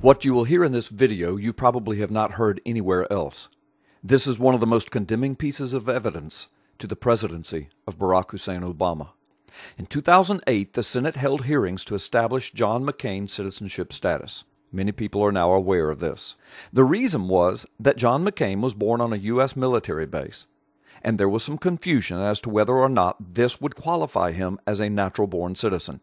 What you will hear in this video you probably have not heard anywhere else. This is one of the most condemning pieces of evidence to the presidency of Barack Hussein Obama. In 2008, the Senate held hearings to establish John McCain's citizenship status. Many people are now aware of this. The reason was that John McCain was born on a U.S. military base, and there was some confusion as to whether or not this would qualify him as a natural-born citizen.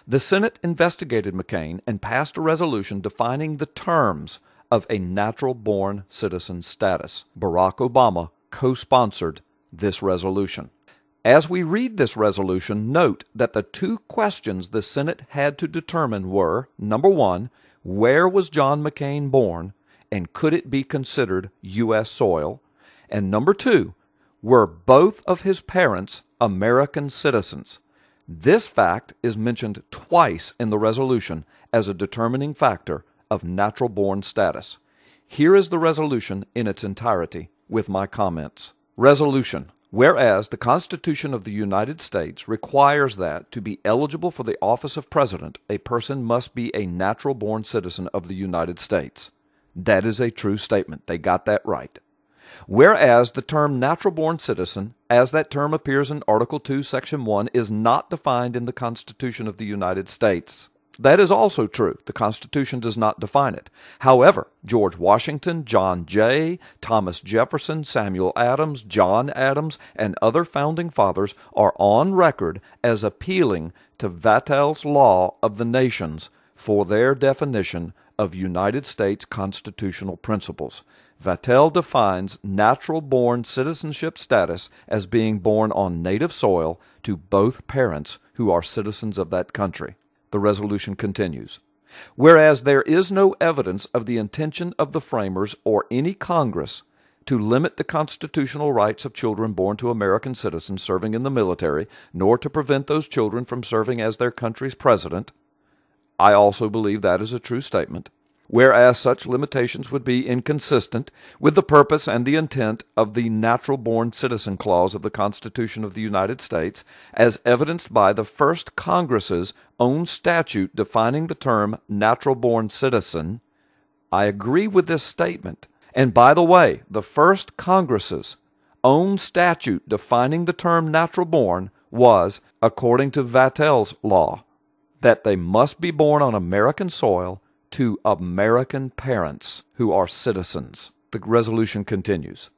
The Senate investigated McCain and passed a resolution defining the terms of a natural-born citizen status. Barack Obama co-sponsored this resolution. As we read this resolution, note that the two questions the Senate had to determine were, number one, where was John McCain born, and could it be considered U.S. soil? And number two, were both of his parents American citizens? This fact is mentioned twice in the resolution as a determining factor of natural-born status. Here is the resolution in its entirety with my comments. Resolution. Whereas the Constitution of the United States requires that to be eligible for the office of President, a person must be a natural-born citizen of the United States. That is a true statement. They got that right. Whereas the term natural-born citizen, as that term appears in Article 2, Section 1, is not defined in the Constitution of the United States. That is also true. The Constitution does not define it. However, George Washington, John Jay, Thomas Jefferson, Samuel Adams, John Adams, and other founding fathers are on record as appealing to Vattel's Law of the Nations for their definition of United States constitutional principles. Vattel defines natural-born citizenship status as being born on native soil to both parents who are citizens of that country. The resolution continues. Whereas there is no evidence of the intention of the framers or any Congress to limit the constitutional rights of children born to American citizens serving in the military, nor to prevent those children from serving as their country's president, I also believe that is a true statement. Whereas such limitations would be inconsistent with the purpose and the intent of the Natural-Born Citizen Clause of the Constitution of the United States, as evidenced by the first Congress's own statute defining the term natural-born citizen, I agree with this statement. And by the way, the first Congress's own statute defining the term natural-born was, according to Vattel's law, that they must be born on American soil to American parents who are citizens. The resolution continues.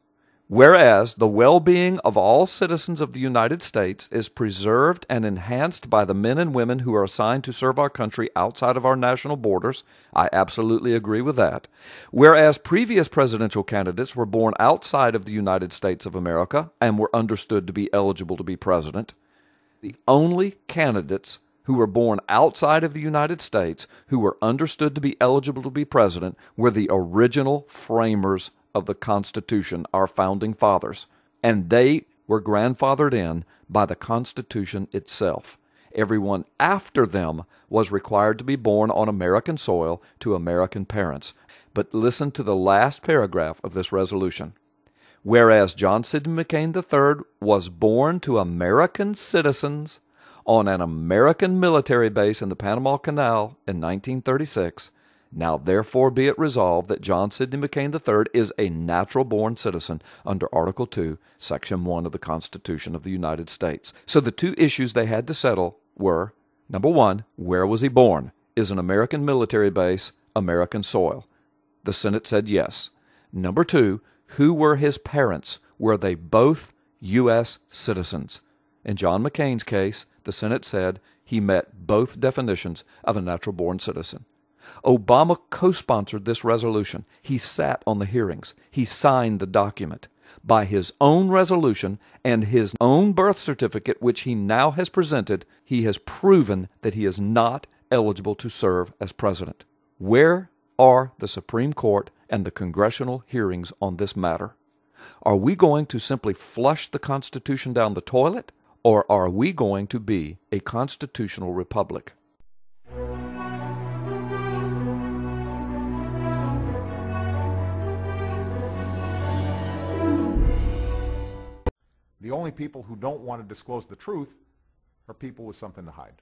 Whereas the well-being of all citizens of the United States is preserved and enhanced by the men and women who are assigned to serve our country outside of our national borders, I absolutely agree with that. Whereas previous presidential candidates were born outside of the United States of America and were understood to be eligible to be president, the only candidates who were born outside of the United States, who were understood to be eligible to be president, were the original framers of the Constitution, our founding fathers. And they were grandfathered in by the Constitution itself. Everyone after them was required to be born on American soil to American parents. But listen to the last paragraph of this resolution. Whereas John Sidney McCain III was born to American citizens on an American military base in the Panama Canal in 1936, now therefore be it resolved that John Sidney McCain III is a natural-born citizen under Article 2, Section 1 of the Constitution of the United States. So the two issues they had to settle were, number one, where was he born? Is an American military base American soil? The Senate said yes. Number two, who were his parents? Were they both U.S. citizens? In John McCain's case, the Senate said he met both definitions of a natural-born citizen. Obama co-sponsored this resolution. He sat on the hearings. He signed the document. By his own resolution and his own birth certificate, which he now has presented, he has proven that he is not eligible to serve as president. Where are the Supreme Court and the congressional hearings on this matter? Are we going to simply flush the Constitution down the toilet? Or are we going to be a constitutional republic? The only people who don't want to disclose the truth are people with something to hide.